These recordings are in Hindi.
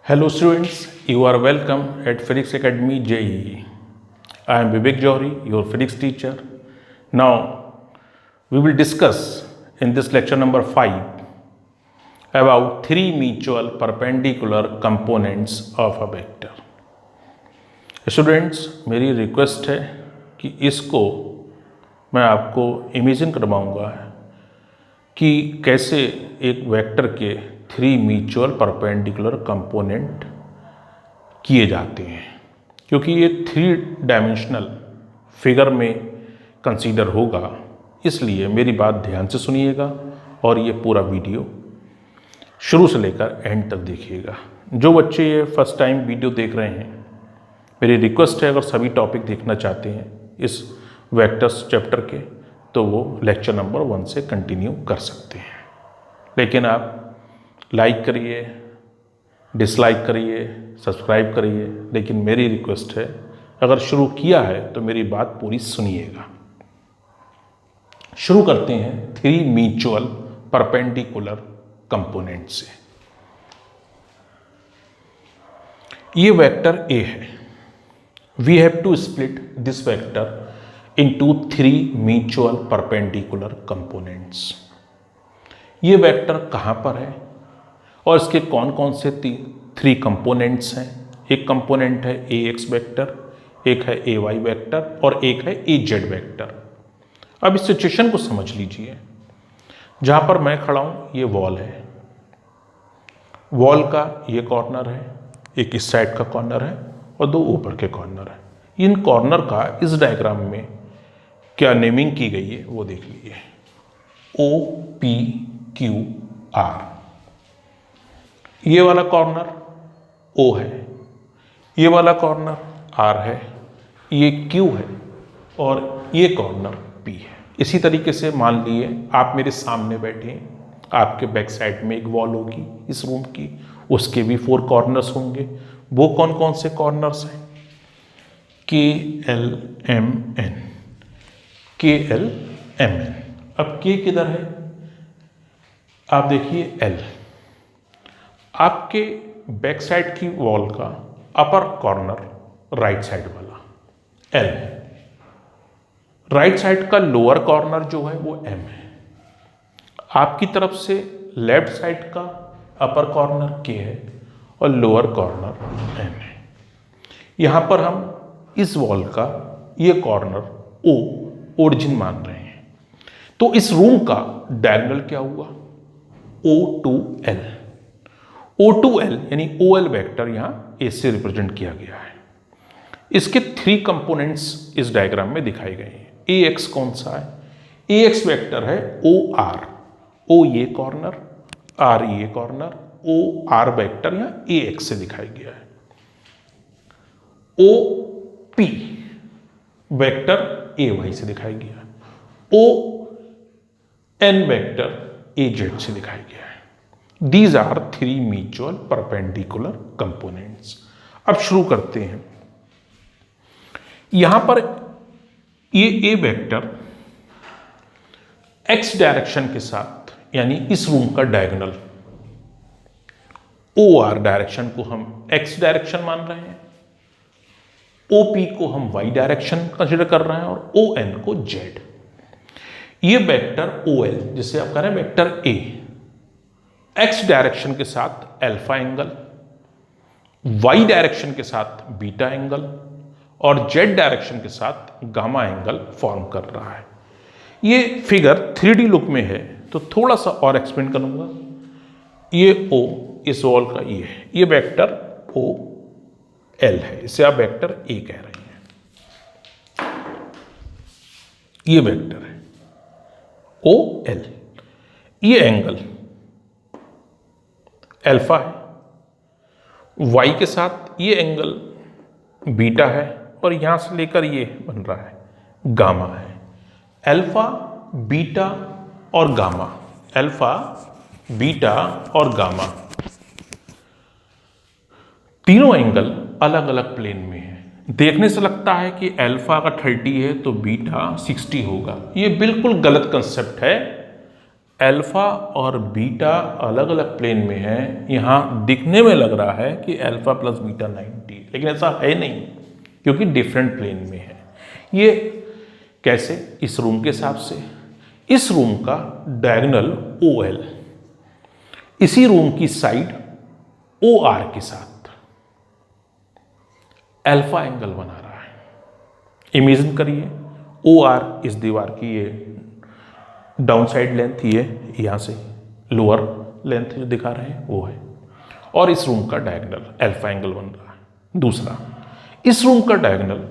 Hello students, you are welcome at Physics Academy JEE. I am Vivek Johri, your physics teacher. Now, we will discuss in this lecture number 5 about three mutual perpendicular components of a vector. Students, मेरी रिक्वेस्ट है कि इसको मैं आपको इमेजिन करवाऊंगा कि कैसे एक वेक्टर के थ्री म्यूचुअल परपेंडिकुलर कंपोनेंट किए जाते हैं, क्योंकि ये थ्री डायमेंशनल फिगर में कंसीडर होगा। इसलिए मेरी बात ध्यान से सुनिएगा और ये पूरा वीडियो शुरू से लेकर एंड तक देखिएगा। जो बच्चे ये फर्स्ट टाइम वीडियो देख रहे हैं, मेरी रिक्वेस्ट है अगर सभी टॉपिक देखना चाहते हैं इस वेक्टर्स चैप्टर के, तो वो लेक्चर नंबर 1 से कंटिन्यू कर सकते हैं। लेकिन आप लाइक करिए, डिसलाइक करिए, सब्सक्राइब करिए, लेकिन मेरी रिक्वेस्ट है अगर शुरू किया है तो मेरी बात पूरी सुनिएगा। शुरू करते हैं थ्री म्यूचुअल परपेंडिकुलर कंपोनेंट से। ये वेक्टर ए है। We have to split this vector into three mutual perpendicular components. ये वेक्टर कहाँ पर है और इसके कौन कौन से थ्री कंपोनेंट्स हैं। एक कंपोनेंट है ए एक्स वेक्टर, एक है ए वाई वेक्टर और एक है ए जेड वेक्टर। अब इस सिचुएशन को समझ लीजिए। जहाँ पर मैं खड़ा हूँ ये वॉल है। वॉल का ये कॉर्नर है, एक इस साइड का कॉर्नर है और दो ऊपर के कॉर्नर है। इन कॉर्नर का इस डायग्राम में क्या नेमिंग की गई है वो देख लीजिए। O P Q R. ये वाला कॉर्नर ओ है, ये वाला कॉर्नर आर है, ये क्यू है और ये कॉर्नर पी है। इसी तरीके से मान लिए आप मेरे सामने बैठे हैं, आपके बैक साइड में एक वॉल होगी इस रूम की, उसके भी 4 कॉर्नर्स होंगे। वो कौन कौन से कॉर्नर्स हैं? के एल एम एन, के एल एम एन। अब के किधर है? आप देखिए एल। आपके बैक साइड की वॉल का अपर कॉर्नर राइट साइड वाला एल है। राइट साइड का लोअर कॉर्नर जो है वो एम है। आपकी तरफ से लेफ्ट साइड का अपर कॉर्नर के है और लोअर कॉर्नर एम है। यहां पर हम इस वॉल का ये कॉर्नर ओ ओरिजिन मान रहे हैं। तो इस रूम का डायगोनल क्या हुआ? O2L। O2L यानी OL वेक्टर यहां A से रिप्रेजेंट किया गया है। इसके थ्री कंपोनेंट्स इस डायग्राम में दिखाए गए हैं। AX कौन सा है? AX वेक्टर है OR। O ये कॉर्नर, R ये कॉर्नर, OR वेक्टर यहां AX से दिखाया गया है। OP वेक्टर AY से दिखाया गया है। ON वेक्टर AZ से दिखाया गया है। These are three mutual perpendicular components। अब शुरू करते हैं। यहां पर ये A वेक्टर X डायरेक्शन के साथ, यानी इस रूम का डायगोनल OR डायरेक्शन को हम X डायरेक्शन मान रहे हैं, OP को हम Y डायरेक्शन कंसीडर कर रहे हैं और ON को Z। ये वेक्टर OL जिसे आप कह रहे हैं वेक्टर A, X डायरेक्शन के साथ अल्फा एंगल, Y डायरेक्शन के साथ बीटा एंगल और Z डायरेक्शन के साथ गामा एंगल फॉर्म कर रहा है। ये फिगर 3D लुक में है तो थोड़ा सा और एक्सप्लेन करूंगा। ये O इस वॉल का ये है, ये वेक्टर OL है, इसे आप वेक्टर A कह रहे हैं। ये वेक्टर है OL। ये एंगल अल्फा है, Y के साथ ये एंगल बीटा है और यहां से लेकर ये बन रहा है गामा है। अल्फा, बीटा और गामा, अल्फा, बीटा और गामा तीनों एंगल अलग अलग प्लेन में है। देखने से लगता है कि अल्फा का 30 है तो बीटा 60 होगा। ये बिल्कुल गलत कंसेप्ट है। अल्फा और बीटा अलग अलग प्लेन में है, यहाँ दिखने में लग रहा है कि अल्फा प्लस बीटा 90, लेकिन ऐसा है नहीं क्योंकि डिफरेंट प्लेन में है। ये कैसे? इस रूम के हिसाब से, इस रूम का डायगोनल OL इसी रूम की साइड OR के साथ अल्फा एंगल बना रहा है। इमेजिन करिए OR इस दीवार की ये डाउन साइड लेंथ, ये यहां से लोअर लेंथ जो दिखा रहे हैं वो है, और इस रूम का डायगोनल अल्फा एंगल बन रहा है। दूसरा, इस रूम का डायगोनल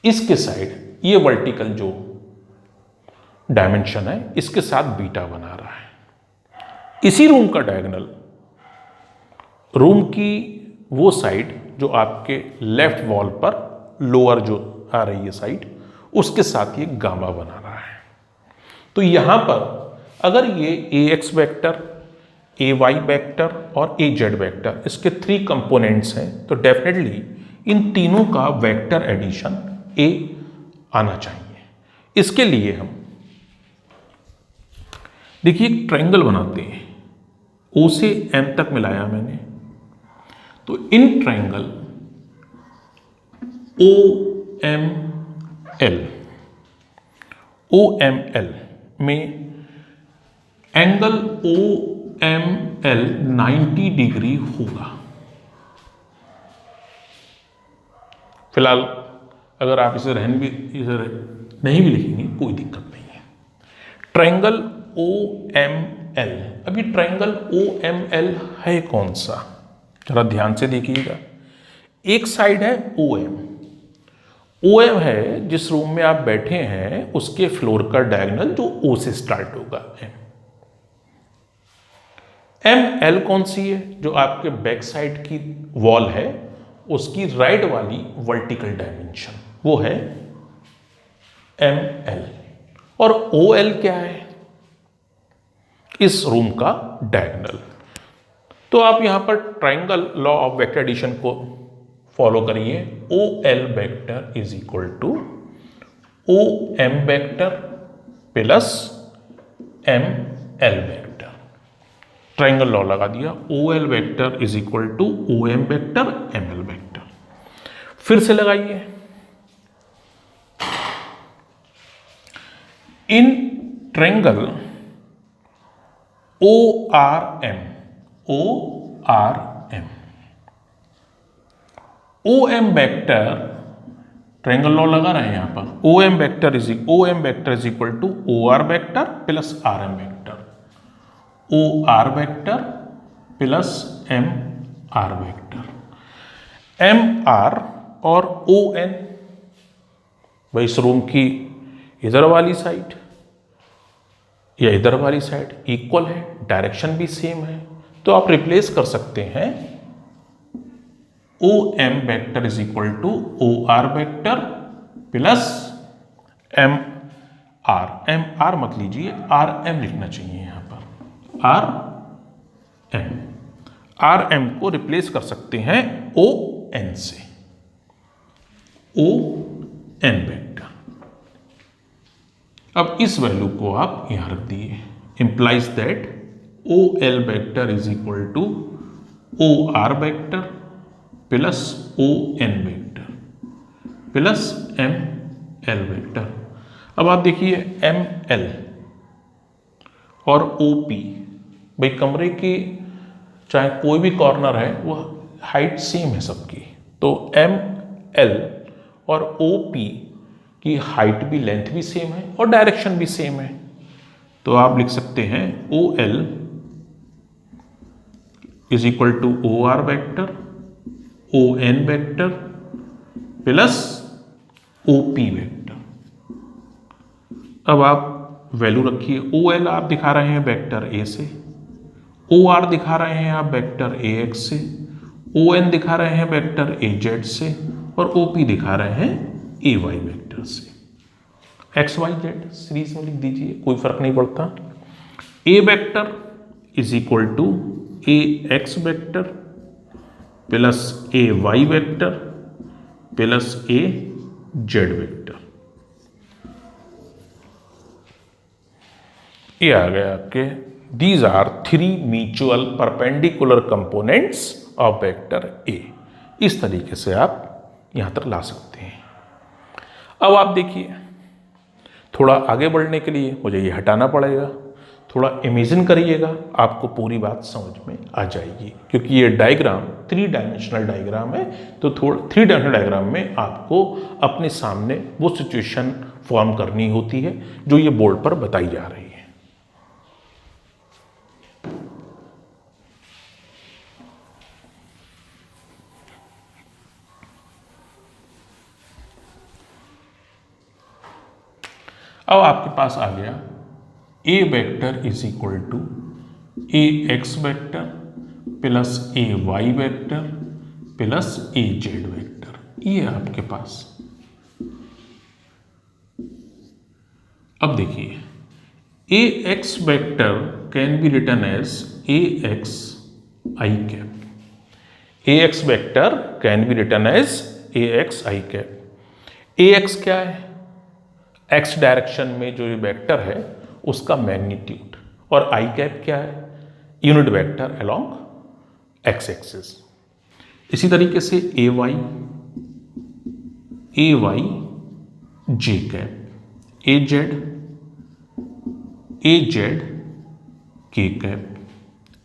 इसके साइड ये वर्टिकल जो डायमेंशन है इसके साथ बीटा बना रहा है। इसी रूम का डायगोनल रूम की वो साइड जो आपके लेफ्ट वॉल पर लोअर जो आ रही है साइड, उसके साथ ये गामा बना रहा है। तो यहां पर अगर ये AX वेक्टर, AY वेक्टर और AZ वेक्टर इसके 3 कंपोनेंट्स हैं, तो डेफिनेटली इन तीनों का वेक्टर एडिशन A आना चाहिए। इसके लिए हम देखिए एक ट्रायंगल बनाते हैं, O से M तक मिलाया मैंने, तो इन ट्रायंगल OML में एंगल OML 90 डिग्री होगा। फिलहाल अगर आप इसे नहीं भी लिखेंगे कोई दिक्कत नहीं है। ट्रायंगल OML, अभी ट्रायंगल OML है कौन सा, जरा ध्यान से देखिएगा। एक साइड है OM है जिस रूम में आप बैठे हैं उसके फ्लोर का डायगोनल जो O से स्टार्ट होगा ML कौन सी है, जो आपके बैक साइड की वॉल है उसकी राइट वाली वर्टिकल डायमेंशन, वो है ML। और OL क्या है, इस रूम का डायगोनल। तो आप यहां पर triangle law of vector addition को फॉलो करिए। OL vector is equal to OM vector plus ML vector. Triangle law लगा दिया, OL vector is equal to OM vector ML vector. फिर से लगाइए, in triangle ORM OM vector, triangle law लगा रहे हैं यहां पर, OM vector is equal to OR vector plus RM vector, OR vector plus MR vector. MR और ON भाई इस रूम की इधर वाली साइड या इधर वाली साइड इक्वल है, डायरेक्शन भी सेम है, तो आप रिप्लेस कर सकते हैं OM vector is equal to OR vector plus MR मत लीजिए, RM लिखना चाहिए यहां पर, RM को रिप्लेस कर सकते हैं ON से, ON वेक्टर। अब इस वैल्यू को आप यहां रख दिए, implies that OL vector is equal to OR vector plus ON vector plus ML vector. अब आप देखिए ML और OP, भाई कमरे की चाहे कोई भी कॉर्नर है वो हाइट सेम है सबकी, तो ML और OP की हाइट भी, लेंथ भी सेम है और डायरेक्शन भी सेम है, तो आप लिख सकते हैं OL is equal to OR vector ON vector plus OP vector. अब आप वैल्यू रखिए, OL आप दिखा रहे हैं वेक्टर A से, OR दिखा रहे हैं आप वेक्टर AX से, ON दिखा रहे हैं वेक्टर AZ से और OP दिखा रहे हैं AY वेक्टर से। XYZ सीरीज में लिख दीजिए, कोई फर्क नहीं पड़ता। A vector is equal to AX vector plus AY vector plus AZ vector. ये आ गया आपके, these are 3 mutual perpendicular components of vector A. इस तरीके से आप यहां तक ला सकते हैं। अब आप देखिए, थोड़ा आगे बढ़ने के लिए मुझे ये हटाना पड़ेगा, थोड़ा इमेजिन करिएगा, आपको पूरी बात समझ में आ जाएगी, क्योंकि ये डायग्राम 3 डायमेंशनल डायग्राम है। तो थोड़ा 3 डायमेंशनल डायग्राम में आपको अपने सामने वो सिचुएशन फॉर्म करनी होती है जो ये बोर्ड पर बताई जा रही है। अब आपके पास आ गया A vector is equal to A X vector plus A Y vector plus A Z vector. ये आपके पास, अब देखिए, A X vector can be written as A X I cap. A X vector can be written as A X I cap. A X क्या है? एक्स डायरेक्शन में जो ये वेक्टर है उसका मैग्नीट्यूड, और आई कैप क्या है? Unit vector along X axis. इसी तरीके से A Y J cap, A Z K cap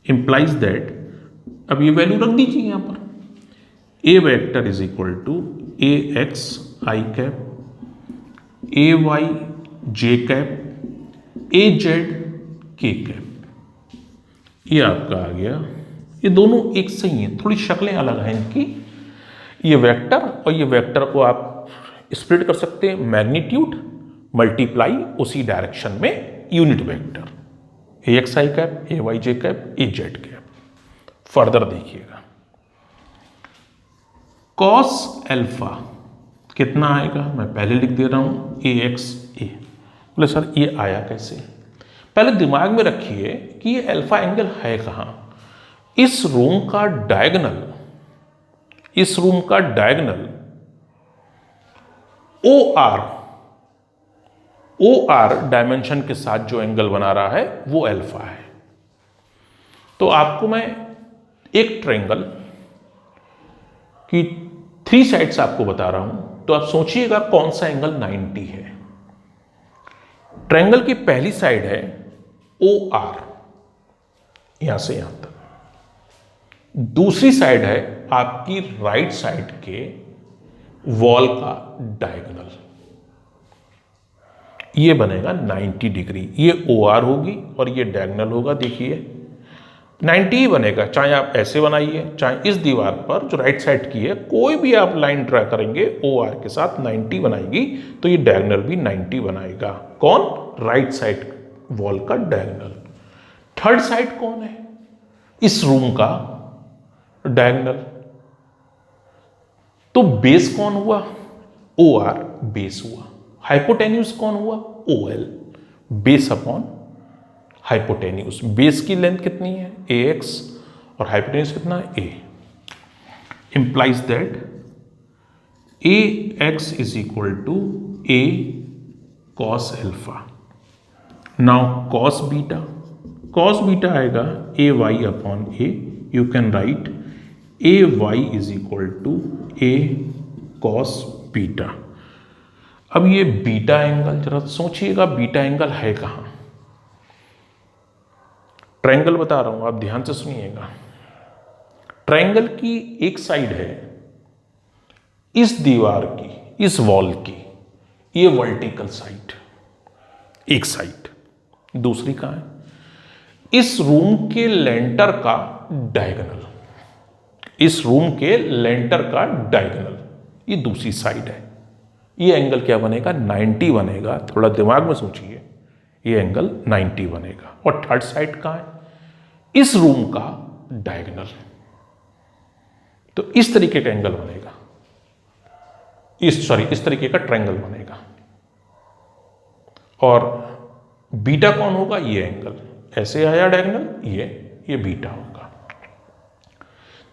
implies that, अब ये वैल्यू रख दीजिए यहां पर, A vector is equal to A X I cap, A Y J cap, A Z K cap. ये आपका आ गया। ये दोनों एक से ही हैं, थोड़ी शक्लें अलग हैं इनकी। ये वेक्टर और ये वेक्टर को आप स्प्लिट कर सकते हैं, मैग्नीट्यूड मल्टीप्लाई उसी डायरेक्शन में unit vector, A X I cap, A Y J cap, A Z cap. Further देखिएगा, कॉस एल्फा कितना आएगा, मैं पहले लिख दे रहा हूं, ए एक्स ए। बोले सर ये आया कैसे? पहले दिमाग में रखिए कि ये अल्फा एंगल है कहां। इस रूम का डायगोनल, इस रूम का डायगोनल ओ आर डायमेंशन के साथ जो एंगल बना रहा है वो अल्फा है। तो आपको मैं एक ट्रायंगल की 3 साइड्स आपको बता रहा हूं, तो आप सोचिएगा कौन सा एंगल 90 है। ट्रायंगल की पहली साइड है ओ आर, यहां से यहां तक। दूसरी साइड है आपकी राइट साइड के वॉल का डायगोनल, ये बनेगा 90 डिग्री। ये ओ आर होगी और ये डायगोनल होगा, देखिए 90 ही बनेगा, चाहे आप ऐसे बनाइए, चाहे इस दीवार पर जो राइट साइड की है कोई भी आप लाइन ड्रा करेंगे ओ आर के साथ 90 बनाएगी, तो ये डायगोनल भी 90 बनाएगा। कौन? राइट साइड वॉल का डायगोनल। थर्ड साइड कौन है? इस रूम का डायगोनल। तो बेस कौन हुआ? ओ आर बेस हुआ। हाइपोटेन्यूज कौन हुआ? O L, base upon hypotenuse. Base की लेंथ कितनी है? ए एक्स, और हाइपोटेन्यूज कितना है? A. Implies that A X is equal to A cos alpha. Now cos beta आएगा A Y upon A. You can write A Y is equal to A cos beta. अब ये बीटा एंगल जरा सोचिएगा, बीटा एंगल है कहां? ट्रायंगल बता रहा हूं, आप ध्यान से सुनिएगा। ट्रायंगल की एक साइड है इस दीवार की, इस वॉल की, ये वर्टिकल साइड, एक साइड। दूसरी कहां है? इस रूम के लेंटर का डायगोनल, इस रूम के लेंटर का डायगोनल, ये दूसरी साइड है। ये एंगल क्या बनेगा? 90 बनेगा। थोड़ा दिमाग में सोचिए, ये एंगल 90 बनेगा। और थर्ड साइड कहां है? इस रूम का डायगोनल। तो इस तरीके का एंगल बनेगा, इस तरीके का ट्रायंगल बनेगा। और बीटा कौन होगा? ये एंगल ऐसे आया डायगोनल, ये बीटा होगा।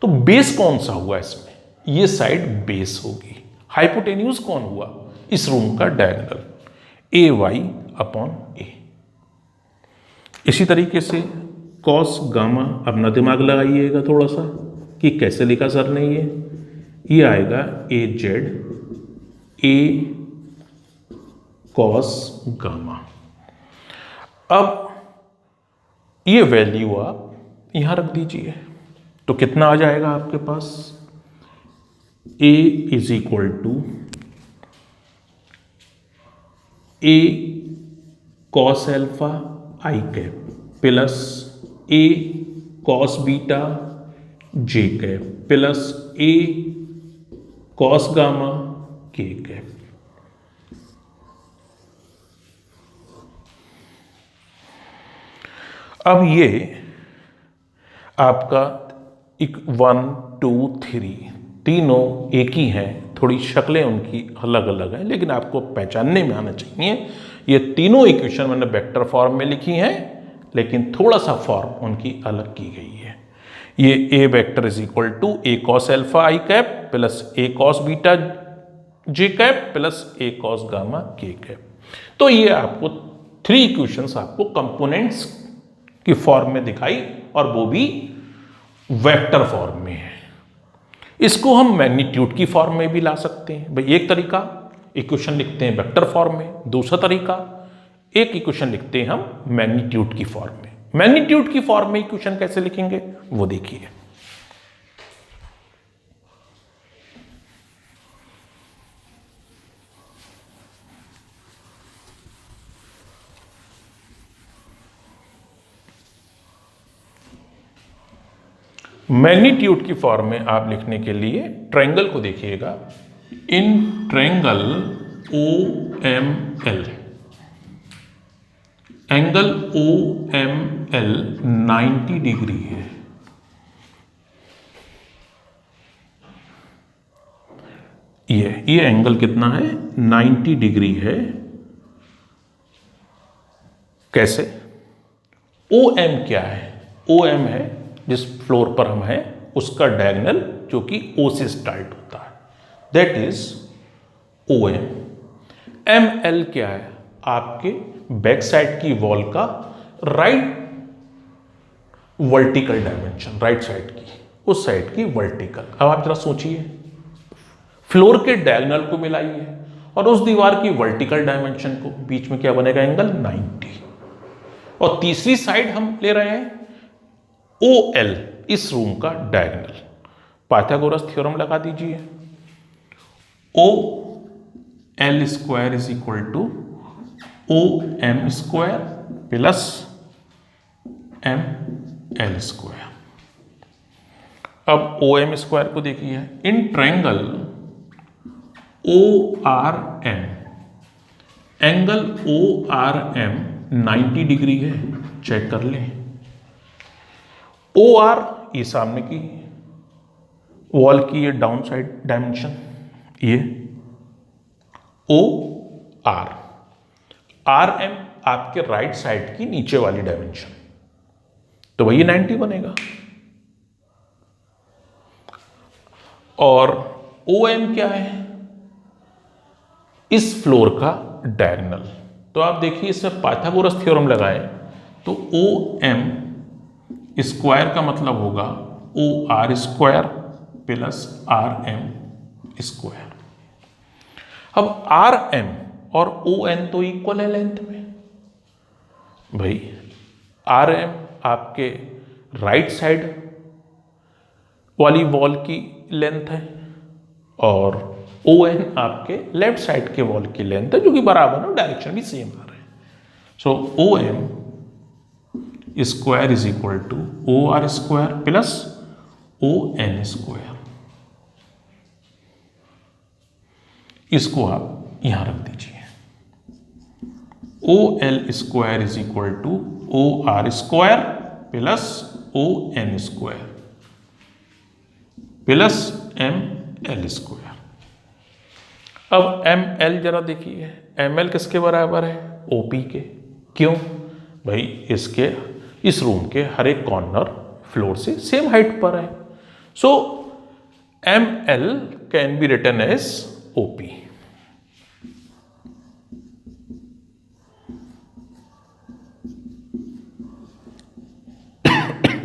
तो बेस कौन सा हुआ इसमें? ये साइड बेस होगी। हाइपोटेन्यूज कौन हुआ? इस रूम का डायगोनल, ए वाई अपॉन ए। इसी तरीके से कॉस गामा, अपना दिमाग लगाइएगा थोड़ा सा कि कैसे लिखा सर ने ये आएगा ए जेड ए कॉस गामा। अब ये वैल्यू आप यहां रख दीजिए तो कितना आ जाएगा आपके पास, A is equal to A cos alpha I cap plus A cos beta J cap plus A cos gamma K cap. अब ये आपका 1 2 3 तीनों एक ही हैं, थोड़ी शक्लें उनकी अलग अलग हैं, लेकिन आपको पहचानने में आना चाहिए। ये तीनों इक्वेशन मैंने वेक्टर फॉर्म में लिखी हैं, लेकिन थोड़ा सा फॉर्म उनकी अलग की गई है। ये A vector is equal to A cos alpha I cap plus A cos beta J cap plus A cos gamma K cap. तो ये आपको 3 इक्वेशंस आपको कंपोनेंट्स की फॉर्म में दिखाई, और वो भी वेक्टर फॉर्म में है। इसको हम मैग्नीट्यूड की फॉर्म में भी ला सकते हैं। भाई एक तरीका इक्वेशन लिखते हैं वेक्टर फॉर्म में, दूसरा तरीका एक इक्वेशन लिखते हैं हम मैग्नीट्यूड की फॉर्म में। मैग्नीट्यूड की फॉर्म में इक्वेशन कैसे लिखेंगे वो देखिए। मैग्नीट्यूड की फॉर्म में आप लिखने के लिए ट्रायंगल को देखिएगा। In triangle O M L, angle O M L 90 degree है। ये एंगल कितना है, 90 डिग्री है। कैसे, ओ एम क्या है, ओ एम है जिस फ्लोर पर हम हैं उसका डायगोनल जो कि ओ से स्टार्ट होता है, that is O M. M L क्या है, आपके बैक साइड की वॉल का right vertical dimension, right side की, उस साइड की वर्टिकल। अब आप जरा सोचिए, फ्लोर के डायगोनल को मिलाइए और उस दीवार की वर्टिकल डायमेंशन को, बीच में क्या बनेगा, एंगल 90। और तीसरी साइड हम ले रहे हैं ओ एल, इस रूम का डायगोनल। पाइथागोरस थ्योरम लगा दीजिए, O L square is equal to O M square plus M L square. अब ओ एम स्क्वायर को देखिए, in triangle O R M, angle O R M 90 degree है, चेक कर लें। ओ आर ये सामने की वॉल की ये डाउन साइड डायमेंशन, ये ओ आर, आर एम आपके राइट साइड की नीचे वाली डायमेंशन, तो वही 90 बनेगा। और ओ एम क्या है, इस फ्लोर का डायगोनल। तो आप देखिए, इसमें पाइथागोरस थ्योरम लगाएं तो ओ एम स्क्वायर का मतलब होगा O R square plus R M square. अब आर एम और ओ एन तो इक्वल है लेंथ में। भाई आर एम आपके राइट साइड वाली वॉल की लेंथ है और ओ एन आपके लेफ्ट साइड के वॉल की लेंथ है, जो कि बराबर है, डायरेक्शन भी सेम आ रहे हैं। So O M square is equal to O R square plus O N square. इसको आप यहां रख दीजिए। O L square is equal to O R square plus O N square plus M L square. अब एम एल जरा देखिए, एम एल किसके बराबर है, ओपी के। क्यों भाई, इसके इस रूम के हर एक कॉर्नर फ्लोर से सेम हाइट पर है। So M L can be written as O P.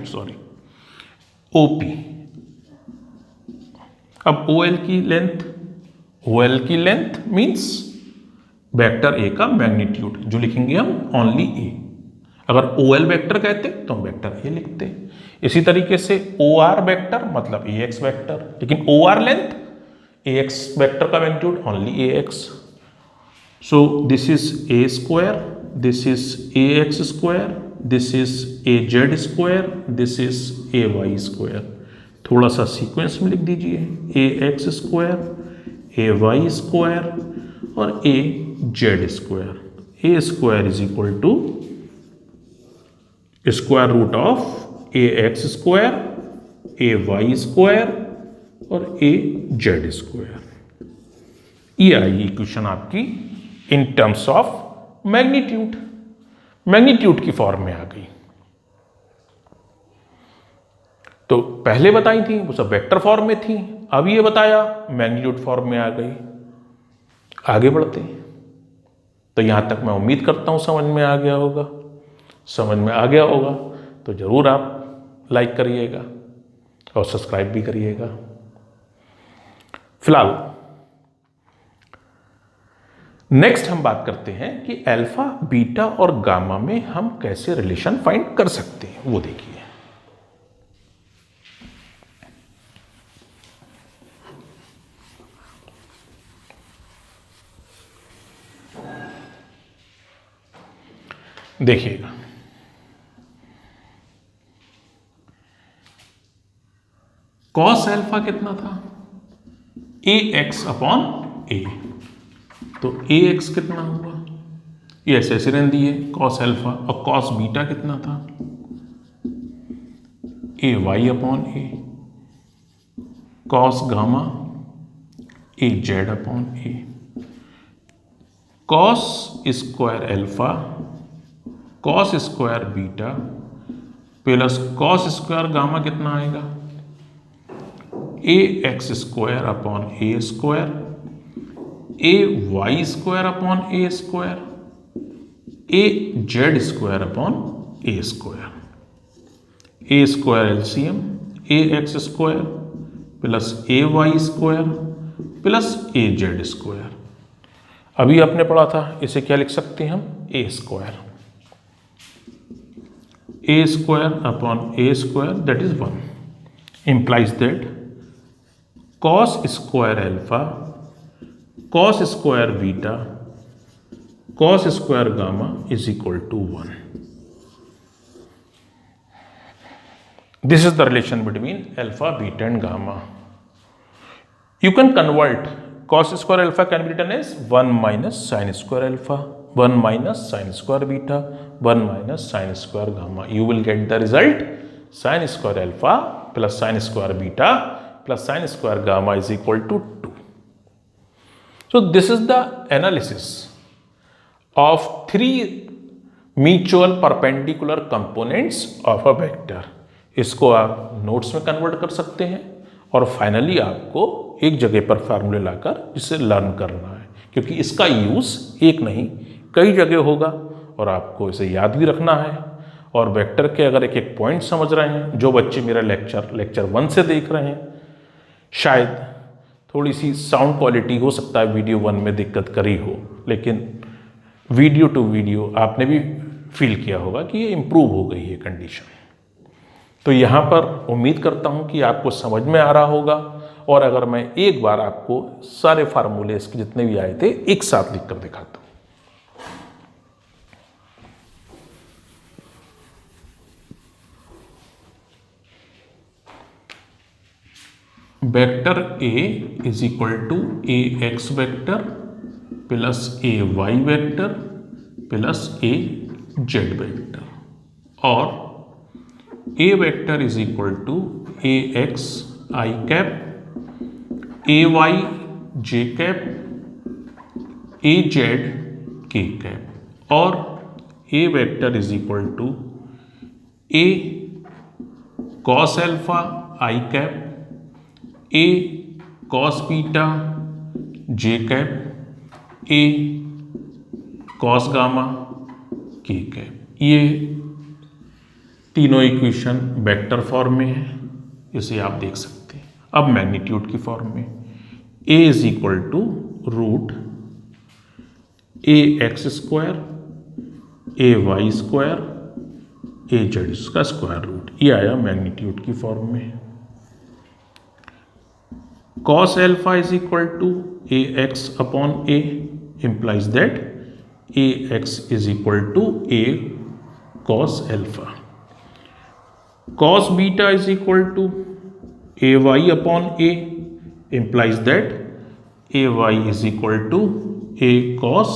Sorry, O P. अब OL की लेंथ, OL की लेंथ मीन्स वेक्टर ए का मैग्नीट्यूड, जो लिखेंगे हम ओनली ए। अगर OL वेक्टर कहते तो हम वेक्टर ए लिखते। इसी तरीके से OR वेक्टर मतलब AX वेक्टर, लेकिन OR लेंथ AX वेक्टर का magnitude only AX। So this is A square, this is AX square, this is AZ square, this is AY square. थोड़ा सा सीक्वेंस में लिख दीजिए, AX स्क्वायर, AY स्क्वायर और AZ square. A square is equal to square root of AX square, AY square और AZ स्क्वायर। ये आई इक्वेशन आपकी in terms of magnitude, magnitude की फॉर्म में आ गई। तो पहले बताई थी वो सब वेक्टर फॉर्म में थी, अब ये बताया मैग्नीट्यूड फॉर्म में आ गई। आगे बढ़ते हैं। तो यहां तक मैं उम्मीद करता हूं समझ में आ गया होगा। समझ में आ गया होगा तो जरूर आप लाइक करिएगा और सब्सक्राइब भी करिएगा। फिलहाल नेक्स्ट हम बात करते हैं कि अल्फा, बीटा और गामा में हम कैसे रिलेशन फाइंड कर सकते हैं, वो देखिए। देखिएगा, कॉस अल्फा कितना था, AX अपॉन A। तो AX कितना हुआ, ये ऐसे रहने दिए कॉस अल्फा। और कॉस बीटा कितना था, AY upon A। Cos gamma AZ upon A। Cos square alpha, cos square beta plus cos square gamma कितना आएगा, AX square upon A square, AY square upon A square, AZ square upon A square. A square LCM AX square plus AY square plus AZ square. अभी आपने पढ़ा था, इसे क्या लिख सकते हैं हम, A square. A square upon A square that is 1 implies that cos square alpha, cos square beta, cos square gamma is equal to 1. This is the relation between alpha, beta and gamma. You can convert cos square alpha can be written as 1 minus sin square alpha, 1 minus sin square beta, 1 minus sin square gamma. You will get the result sin square alpha plus sin square beta plus sin square gamma is equal to 2. So this is the analysis of three mutual perpendicular components of a vector. इसको आप नोट्स में कन्वर्ट कर सकते हैं और फाइनली आपको एक जगह पर फार्मूले लाकर इसे लर्न करना है, क्योंकि इसका यूज़ एक नहीं कई जगह होगा और आपको इसे याद भी रखना है। और वेक्टर के अगर एक एक पॉइंट समझ रहे हैं, जो बच्चे मेरा लेक्चर 1 से देख रहे हैं, शायद थोड़ी सी साउंड क्वालिटी हो सकता है वीडियो 1 में दिक्कत करी हो, लेकिन वीडियो टू वीडियो आपने भी फील किया होगा कि ये इम्प्रूव हो गई है कंडीशन। तो यहाँ पर उम्मीद करता हूँ कि आपको समझ में आ रहा होगा। और अगर मैं एक बार आपको सारे फार्मूले इसके जितने भी आए थे एक साथ लिख कर दिखाता हूँ। Vector A is equal to AX vector plus AY vector plus AZ vector, और A vector is equal to AX I cap, AY J cap, AZ K cap, और A vector is equal to A cos alpha I cap, A cos beta J cap, A cos gamma K cap. ये तीनों इक्वेशन वेक्टर फॉर्म में है, इसे आप देख सकते हैं। अब मैग्नीट्यूड की फॉर्म में a is equal to root A X square A Y square A Z इसका स्क्वायर रूट, ये आया मैग्नीट्यूड की फॉर्म में। cos alpha is equal to A X upon A implies that ax is equal to a cos alpha. Cos beta is equal to ay upon a implies that ay is equal to a cos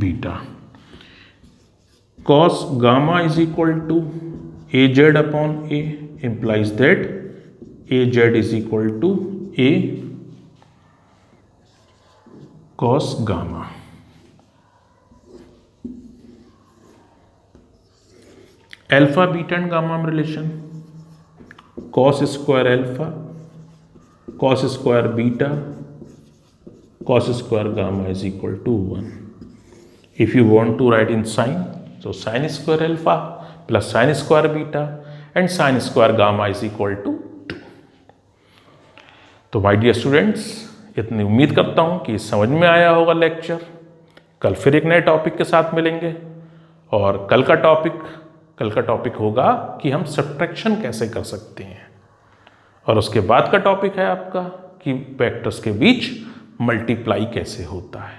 beta. Cos gamma is equal to az upon a implies that az is equal to a cos gamma. Alpha beta and gamma में relation cos square alpha cos square beta cos square gamma is equal to 1. If you want to write in sine, so sin square alpha plus sin square beta and sin square gamma is equal to 2. तो माय डियर स्टूडेंट्स, इतनी उम्मीद करता हूँ कि समझ में आया होगा लेक्चर। कल फिर एक नए टॉपिक के साथ मिलेंगे और कल का टॉपिक होगा कि हम सब्ट्रैक्शन कैसे कर सकते हैं, और उसके बाद का टॉपिक है आपका कि वेक्टर्स के बीच मल्टीप्लाई कैसे होता है।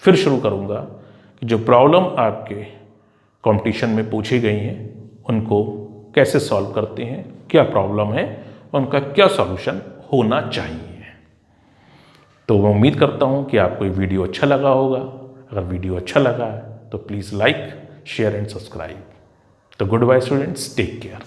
फिर शुरू करूँगा कि जो प्रॉब्लम आपके कंपटीशन में पूछी गई हैं उनको कैसे सॉल्व करते हैं, क्या प्रॉब्लम है, उनका क्या सॉल्यूशन होना चाहिए। तो मैं उम्मीद करता हूँ कि आपको ये वीडियो अच्छा लगा होगा। अगर वीडियो अच्छा लगा है तो please like, share and subscribe. तो goodbye students, take care.